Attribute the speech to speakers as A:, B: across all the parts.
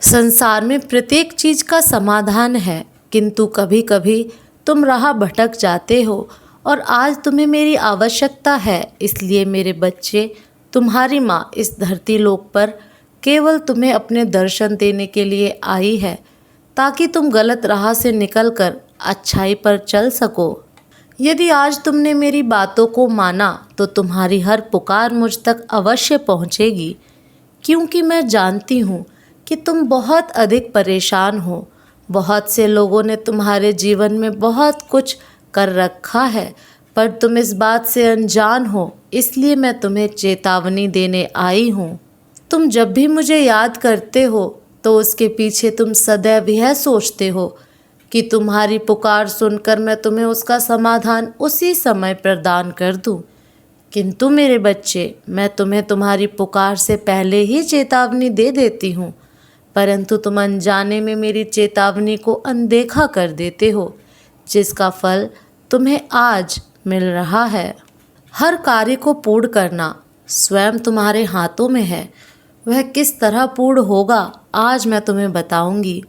A: संसार में प्रत्येक चीज का समाधान है, किंतु कभी कभी तुम राह भटक जाते हो और आज तुम्हें मेरी आवश्यकता है। इसलिए मेरे बच्चे, तुम्हारी माँ इस धरती लोक पर केवल तुम्हें अपने दर्शन देने के लिए आई है, ताकि तुम गलत राह से निकलकर अच्छाई पर चल सको। यदि आज तुमने मेरी बातों को माना तो तुम्हारी हर पुकार मुझ तक अवश्य पहुँचेगी, क्योंकि मैं जानती हूँ कि तुम बहुत अधिक परेशान हो। बहुत से लोगों ने तुम्हारे जीवन में बहुत कुछ कर रखा है, पर तुम इस बात से अनजान हो, इसलिए मैं तुम्हें चेतावनी देने आई हूँ। तुम जब भी मुझे याद करते हो तो उसके पीछे तुम सदैव यह सोचते हो कि तुम्हारी पुकार सुनकर मैं तुम्हें उसका समाधान उसी समय प्रदान कर दूं। किंतु मेरे बच्चे, मैं तुम्हें तुम्हारी पुकार से पहले ही चेतावनी दे देती हूँ, परंतु तुम अनजाने में मेरी चेतावनी को अनदेखा कर देते हो, जिसका फल तुम्हें आज मिल रहा है। हर कार्य को पूर्ण करना स्वयं तुम्हारे हाथों में है। वह किस तरह पूर्ण होगा आज मैं तुम्हें बताऊंगी,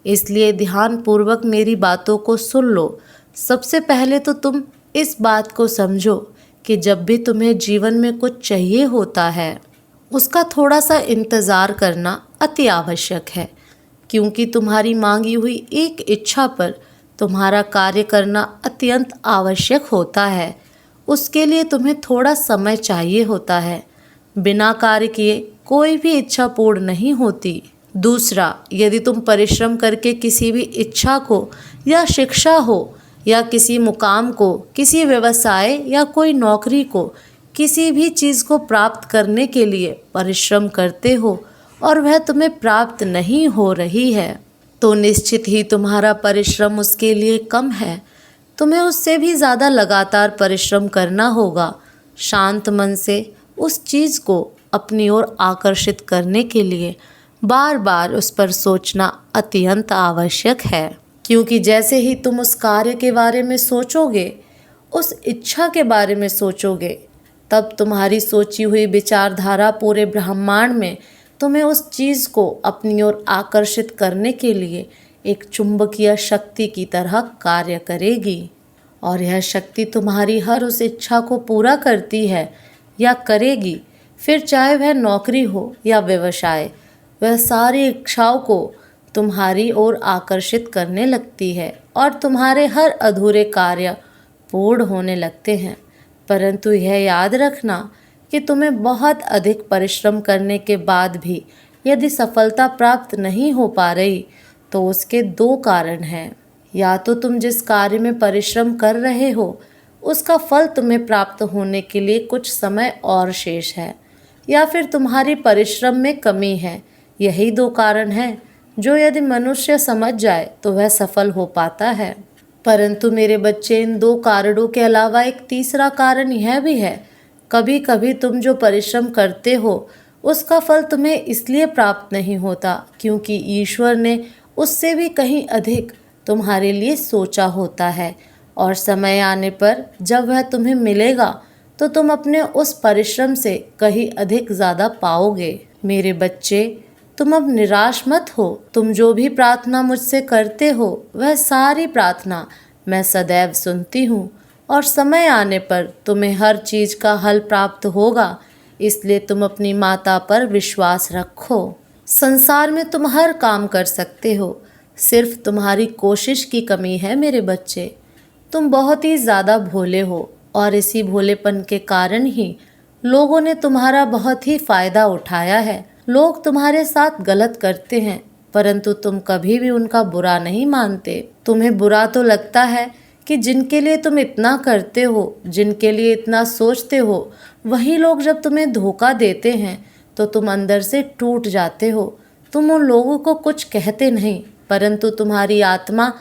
A: इसलिए ध्यानपूर्वक मेरी बातों को सुन लो। सबसे पहले तो तुम इस बात को समझो कि जब भी तुम्हें जीवन में कुछ चाहिए होता है, उसका थोड़ा सा इंतज़ार करना अति आवश्यक है, क्योंकि तुम्हारी मांगी हुई एक इच्छा पर तुम्हारा कार्य करना अत्यंत आवश्यक होता है। उसके लिए तुम्हें थोड़ा समय चाहिए होता है। बिना कार्य किए कोई भी इच्छा पूर्ण नहीं होती। दूसरा, यदि तुम परिश्रम करके किसी भी इच्छा को या शिक्षा हो या किसी मुकाम को, किसी व्यवसाय या कोई नौकरी को, किसी भी चीज़ को प्राप्त करने के लिए परिश्रम करते हो और वह तुम्हें प्राप्त नहीं हो रही है, तो निश्चित ही तुम्हारा परिश्रम उसके लिए कम है। तुम्हें उससे भी ज़्यादा लगातार परिश्रम करना होगा। शांत मन से उस चीज़ को अपनी ओर आकर्षित करने के लिए बार बार उस पर सोचना अत्यंत आवश्यक है, क्योंकि जैसे ही तुम उस कार्य के बारे में सोचोगे, उस इच्छा के बारे में सोचोगे, तब तुम्हारी सोची हुई विचारधारा पूरे ब्रह्मांड में तुम्हें उस चीज़ को अपनी ओर आकर्षित करने के लिए एक चुंबकीय शक्ति की तरह कार्य करेगी, और यह शक्ति तुम्हारी हर उस इच्छा को पूरा करती है या करेगी। फिर चाहे वह नौकरी हो या व्यवसाय, वह सारी इच्छाओं को तुम्हारी ओर आकर्षित करने लगती है और तुम्हारे हर अधूरे कार्य पूर्ण होने लगते हैं। परंतु यह याद रखना कि तुम्हें बहुत अधिक परिश्रम करने के बाद भी यदि सफलता प्राप्त नहीं हो पा रही, तो उसके दो कारण हैं। या तो तुम जिस कार्य में परिश्रम कर रहे हो, उसका फल तुम्हें प्राप्त होने के लिए कुछ समय और शेष है, या फिर तुम्हारी परिश्रम में कमी है। यही दो कारण हैं जो यदि मनुष्य समझ जाए तो वह सफल हो पाता है। परंतु मेरे बच्चे, इन दो कारणों के अलावा एक तीसरा कारण यह भी है। कभी कभी तुम जो परिश्रम करते हो उसका फल तुम्हें इसलिए प्राप्त नहीं होता क्योंकि ईश्वर ने उससे भी कहीं अधिक तुम्हारे लिए सोचा होता है, और समय आने पर जब वह तुम्हें मिलेगा तो तुम अपने उस परिश्रम से कहीं अधिक ज़्यादा पाओगे। मेरे बच्चे, तुम अब निराश मत हो। तुम जो भी प्रार्थना मुझसे करते हो, वह सारी प्रार्थना मैं सदैव सुनती हूँ, और समय आने पर तुम्हें हर चीज़ का हल प्राप्त होगा। इसलिए तुम अपनी माता पर विश्वास रखो। संसार में तुम हर काम कर सकते हो, सिर्फ तुम्हारी कोशिश की कमी है मेरे बच्चे। तुम बहुत ही ज़्यादा भोले हो, और इसी भोलेपन के कारण ही लोगों ने तुम्हारा बहुत ही फ़ायदा उठाया है। लोग तुम्हारे साथ गलत करते हैं, परंतु तुम कभी भी उनका बुरा नहीं मानते। तुम्हें बुरा तो लगता है कि जिनके लिए तुम इतना करते हो, जिनके लिए इतना सोचते हो, वही लोग जब तुम्हें धोखा देते हैं तो तुम अंदर से टूट जाते हो। तुम उन लोगों को कुछ कहते नहीं, परंतु तुम्हारी आत्मा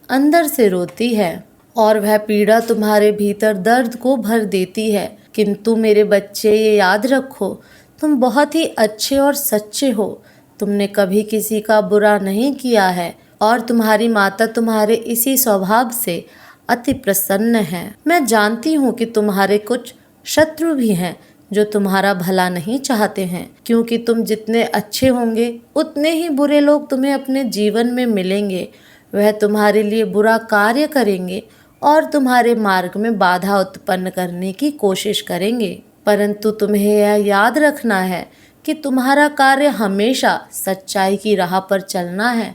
A: अंदर से रोती है, और वह पीड़ा तुम्हारे भीतर दर्द को भर देती है। किंतु मेरे बच्चे, ये याद रखो, तुम बहुत ही अच्छे और सच्चे हो। तुमने कभी किसी का बुरा नहीं किया है, और तुम्हारी माता तुम्हारे इसी स्वभाव से अति प्रसन्न है। मैं जानती हूँ कि तुम्हारे कुछ शत्रु भी हैं जो तुम्हारा भला नहीं चाहते हैं, क्योंकि तुम जितने अच्छे होंगे उतने ही बुरे लोग तुम्हें अपने जीवन में मिलेंगे। वह तुम्हारे लिए बुरा कार्य करेंगे और तुम्हारे मार्ग में बाधा उत्पन्न करने की कोशिश करेंगे, परंतु तुम्हें यह याद रखना है कि तुम्हारा कार्य हमेशा सच्चाई की राह पर चलना है।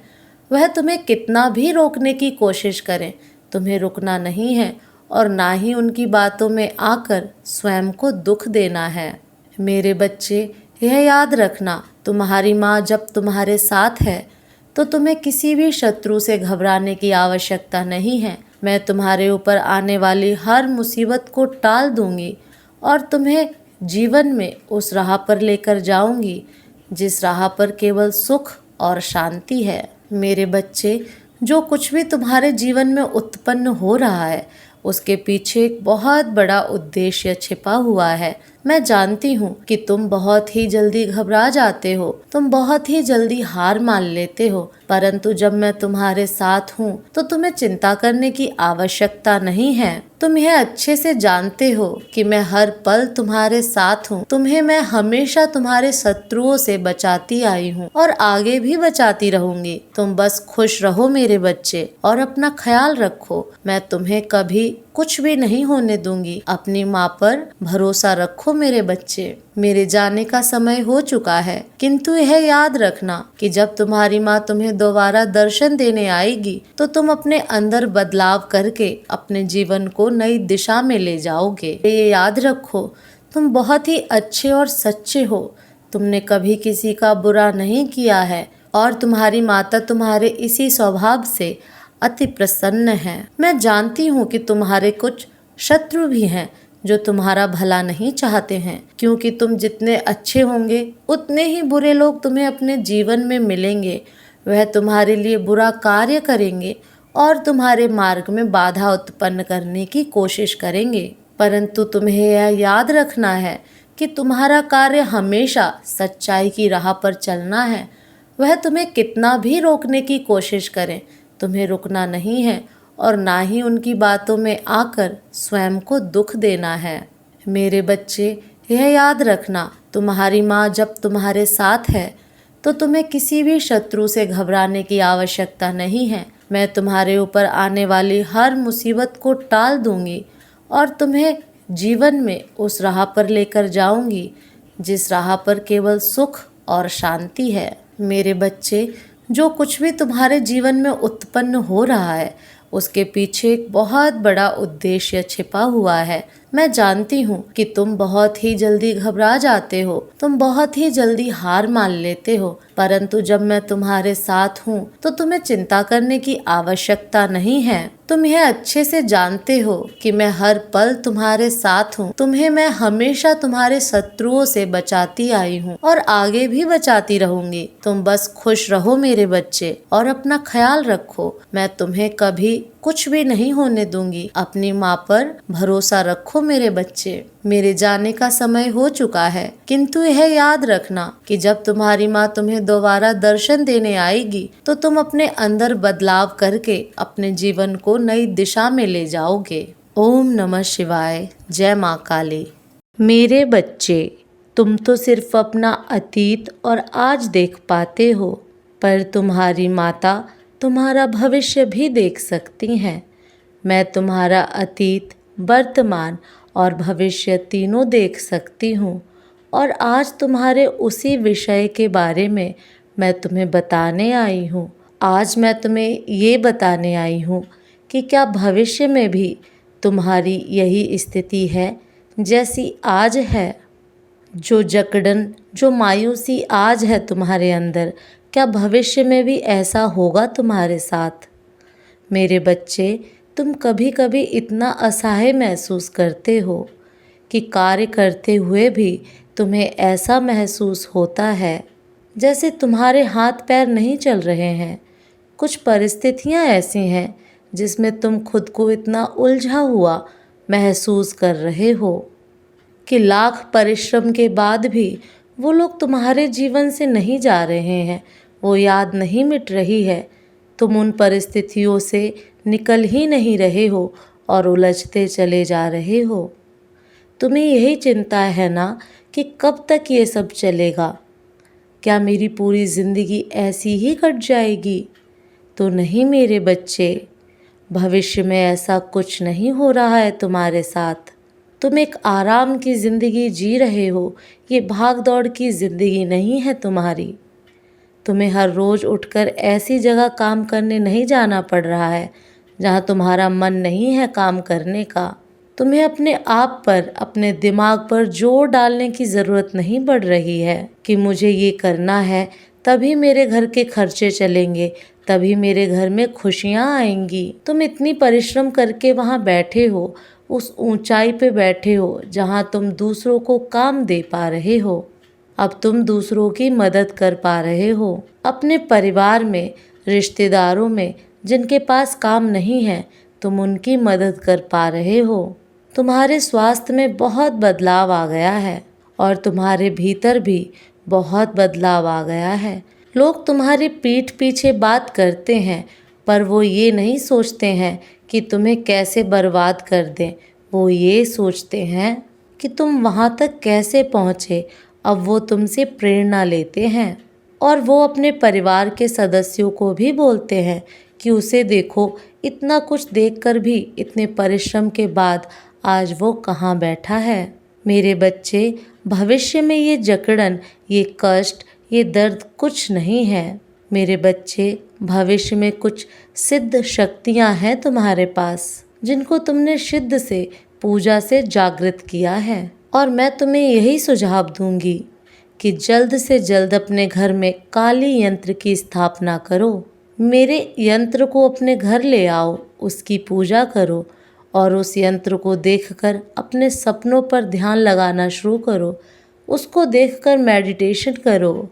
A: वह तुम्हें कितना भी रोकने की कोशिश करें, तुम्हें रुकना नहीं है और ना ही उनकी बातों में आकर स्वयं को दुख देना है। मेरे बच्चे, यह याद रखना, तुम्हारी माँ जब तुम्हारे साथ है तो तुम्हें किसी भी शत्रु से घबराने की आवश्यकता नहीं है। मैं तुम्हारे ऊपर आने वाली हर मुसीबत को टाल दूंगी और तुम्हें जीवन में उस राह पर लेकर जाऊंगी जिस राह पर केवल सुख और शांति है। मेरे बच्चे, जो कुछ भी तुम्हारे जीवन में उत्पन्न हो रहा है उसके पीछे एक बहुत बड़ा उद्देश्य छिपा हुआ है। मैं जानती हूँ कि तुम बहुत ही जल्दी घबरा जाते हो, तुम बहुत ही जल्दी हार मान लेते हो, परंतु जब मैं तुम्हारे साथ हूँ तो तुम्हें चिंता करने की आवश्यकता नहीं है। तुम यह अच्छे से जानते हो कि मैं हर पल तुम्हारे साथ हूँ। तुम्हें मैं हमेशा तुम्हारे शत्रुओं से बचाती आई हूँ और आगे भी बचाती रहूंगी। तुम बस खुश रहो मेरे बच्चे और अपना ख्याल रखो। मैं तुम्हें कभी कुछ भी नहीं होने दूंगी। अपनी माँ पर भरोसा रखो मेरे बच्चे। मेरे जाने का समय हो चुका है, किंतु यह याद रखना कि जब तुम्हारी माँ तुम्हें दोबारा दर्शन देने आएगी तो तुम अपने अंदर बदलाव करके अपने जीवन को नई दिशा में ले जाओगे। ये याद रखो, तुम बहुत ही अच्छे और सच्चे हो। तुमने कभी किसी का बुरा नहीं किया है और तुम्हारी माता तुम्हारे इसी स्वभाव से अति प्रसन्न है। मैं जानती हूँ कि तुम्हारे कुछ शत्रु भी हैं जो तुम्हारा भला नहीं चाहते हैं, क्योंकि तुम जितने अच्छे होंगे उतने ही बुरे लोग तुम्हें अपने जीवन में मिलेंगे। वह तुम्हारे लिए बुरा कार्य करेंगे और तुम्हारे मार्ग में बाधा उत्पन्न करने की कोशिश करेंगे, परंतु तुम्हें यह याद रखना है कि तुम्हारा कार्य हमेशा सच्चाई की राह पर चलना है। वह तुम्हें कितना भी रोकने की कोशिश करें, तुम्हें रुकना नहीं है और ना ही उनकी बातों में आकर स्वयं को दुख देना है। मेरे बच्चे, यह याद रखना, तुम्हारी माँ जब तुम्हारे साथ है तो तुम्हें किसी भी शत्रु से घबराने की आवश्यकता नहीं है। मैं तुम्हारे ऊपर आने वाली हर मुसीबत को टाल दूंगी और तुम्हें जीवन में उस राह पर लेकर जाऊंगी जिस राह पर केवल सुख और शांति है। मेरे बच्चे, जो कुछ भी तुम्हारे जीवन में उत्पन्न हो रहा है उसके पीछे एक बहुत बड़ा उद्देश्य छिपा हुआ है। मैं जानती हूँ कि तुम बहुत ही जल्दी घबरा जाते हो, तुम बहुत ही जल्दी हार मान लेते हो, परंतु जब मैं तुम्हारे साथ हूँ तो तुम्हें चिंता करने की आवश्यकता नहीं है। तुम यह अच्छे से जानते हो कि मैं हर पल तुम्हारे साथ हूँ। तुम्हें मैं हमेशा तुम्हारे शत्रुओं से बचाती आई हूँ और आगे भी बचाती रहूंगी। तुम बस खुश रहो मेरे बच्चे और अपना ख्याल रखो। मैं तुम्हें कभी कुछ भी नहीं होने दूंगी। अपनी माँ पर भरोसा रखो मेरे बच्चे। मेरे जाने का समय हो चुका है, किंतु यह याद रखना कि जब तुम्हारी माँ तुम्हें दोबारा दर्शन देने आएगी तो तुम अपने अंदर बदलाव करके अपने जीवन को नई दिशा में ले जाओगे। ओम नमः शिवाय। जय माँ काली। मेरे बच्चे, तुम तो सिर्फ अपना अतीत और आज देख पाते हो, पर तुम्हारी माता तुम्हारा भविष्य भी देख सकती हैं। मैं तुम्हारा अतीत, वर्तमान और भविष्य तीनों देख सकती हूँ और आज तुम्हारे उसी विषय के बारे में मैं तुम्हें बताने आई हूँ। आज मैं तुम्हें ये बताने आई हूँ कि क्या भविष्य में भी तुम्हारी यही स्थिति है जैसी आज है। जो जकड़न, जो मायूसी आज है तुम्हारे अंदर, क्या भविष्य में भी ऐसा होगा तुम्हारे साथ? मेरे बच्चे, तुम कभी कभी इतना असहाय महसूस करते हो कि कार्य करते हुए भी तुम्हें ऐसा महसूस होता है जैसे तुम्हारे हाथ पैर नहीं चल रहे हैं। कुछ परिस्थितियां ऐसी हैं जिसमें तुम खुद को इतना उलझा हुआ महसूस कर रहे हो कि लाख परिश्रम के बाद भी वो लोग तुम्हारे जीवन से नहीं जा रहे हैं, वो याद नहीं मिट रही है। तुम उन परिस्थितियों से निकल ही नहीं रहे हो और उलझते चले जा रहे हो। तुम्हें यही चिंता है ना कि कब तक ये सब चलेगा? क्या मेरी पूरी ज़िंदगी ऐसी ही कट जाएगी? तो नहीं मेरे बच्चे, भविष्य में ऐसा कुछ नहीं हो रहा है तुम्हारे साथ। तुम एक आराम की ज़िंदगी जी रहे हो, ये भाग दौड़ की ज़िंदगी नहीं है तुम्हारी। तुम्हें हर रोज़ उठकर ऐसी जगह काम करने नहीं जाना पड़ रहा है जहाँ तुम्हारा मन नहीं है काम करने का। तुम्हें अपने आप पर, अपने दिमाग पर जोर डालने की ज़रूरत नहीं पड़ रही है कि मुझे ये करना है, तभी मेरे घर के खर्चे चलेंगे, तभी मेरे घर में खुशियाँ आएंगी। तुम इतनी परिश्रम करके वहाँ बैठे हो, उस ऊंचाई पे बैठे हो जहाँ तुम दूसरों को काम दे पा रहे हो। अब तुम दूसरों की मदद कर पा रहे हो। अपने परिवार में, रिश्तेदारों में जिनके पास काम नहीं है, तुम उनकी मदद कर पा रहे हो। तुम्हारे स्वास्थ्य में बहुत बदलाव आ गया है और तुम्हारे भीतर भी बहुत बदलाव आ गया है। लोग तुम्हारी पीठ पीछे बात करते हैं, पर वो ये नहीं सोचते हैं कि तुम्हें कैसे बर्बाद कर दें। वो ये सोचते हैं कि तुम वहाँ तक कैसे पहुँचे। अब वो तुमसे प्रेरणा लेते हैं और वो अपने परिवार के सदस्यों को भी बोलते हैं कि उसे देखो, इतना कुछ देखकर भी, इतने परिश्रम के बाद आज वो कहाँ बैठा है। मेरे बच्चे, भविष्य में ये जकड़न, ये कष्ट, ये दर्द कुछ नहीं है। मेरे बच्चे, भविष्य में कुछ सिद्ध शक्तियाँ हैं तुम्हारे पास, जिनको तुमने सिद्ध से, पूजा से जागृत किया है। और मैं तुम्हें यही सुझाव दूंगी कि जल्द से जल्द अपने घर में काली यंत्र की स्थापना करो। मेरे यंत्र को अपने घर ले आओ, उसकी पूजा करो और उस यंत्र को देखकर अपने सपनों पर ध्यान लगाना शुरू करो। उसको देखकर मेडिटेशन करो।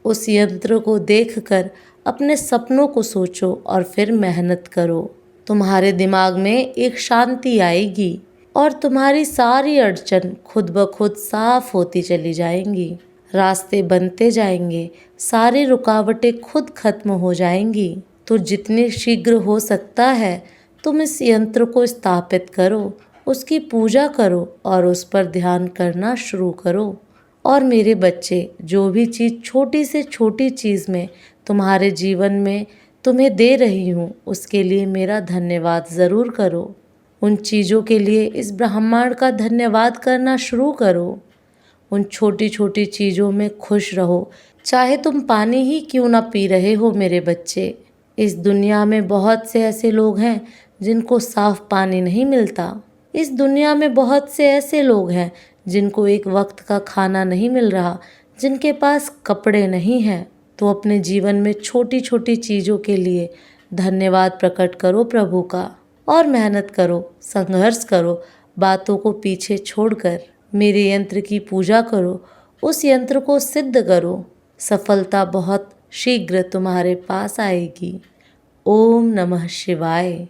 A: उस यंत्र को देखकर अपने सपनों को सोचो और फिर मेहनत करो। तुम्हारे दिमाग में एक शांति आएगी और तुम्हारी सारी अड़चन खुद ब खुद साफ होती चली जाएंगी। रास्ते बनते जाएंगे, सारी रुकावटें खुद खत्म हो जाएंगी। तो जितनी शीघ्र हो सकता है तुम इस यंत्र को स्थापित करो, उसकी पूजा करो और उस पर ध्यान करना शुरू करो। और मेरे बच्चे, जो भी चीज़, छोटी से छोटी चीज़ में तुम्हारे जीवन में तुम्हें दे रही हूँ, उसके लिए मेरा धन्यवाद ज़रूर करो। उन चीज़ों के लिए इस ब्रह्मांड का धन्यवाद करना शुरू करो। उन छोटी छोटी चीज़ों में खुश रहो, चाहे तुम पानी ही क्यों ना पी रहे हो। मेरे बच्चे, इस दुनिया में बहुत से ऐसे लोग हैं जिनको साफ पानी नहीं मिलता। इस दुनिया में बहुत से ऐसे लोग हैं जिनको एक वक्त का खाना नहीं मिल रहा, जिनके पास कपड़े नहीं हैं। तो अपने जीवन में छोटी छोटी चीज़ों के लिए धन्यवाद प्रकट करो प्रभु का और मेहनत करो, संघर्ष करो, बातों को पीछे छोड़कर मेरे यंत्र की पूजा करो, उस यंत्र को सिद्ध करो। सफलता बहुत शीघ्र तुम्हारे पास आएगी। ओम नमः शिवाय।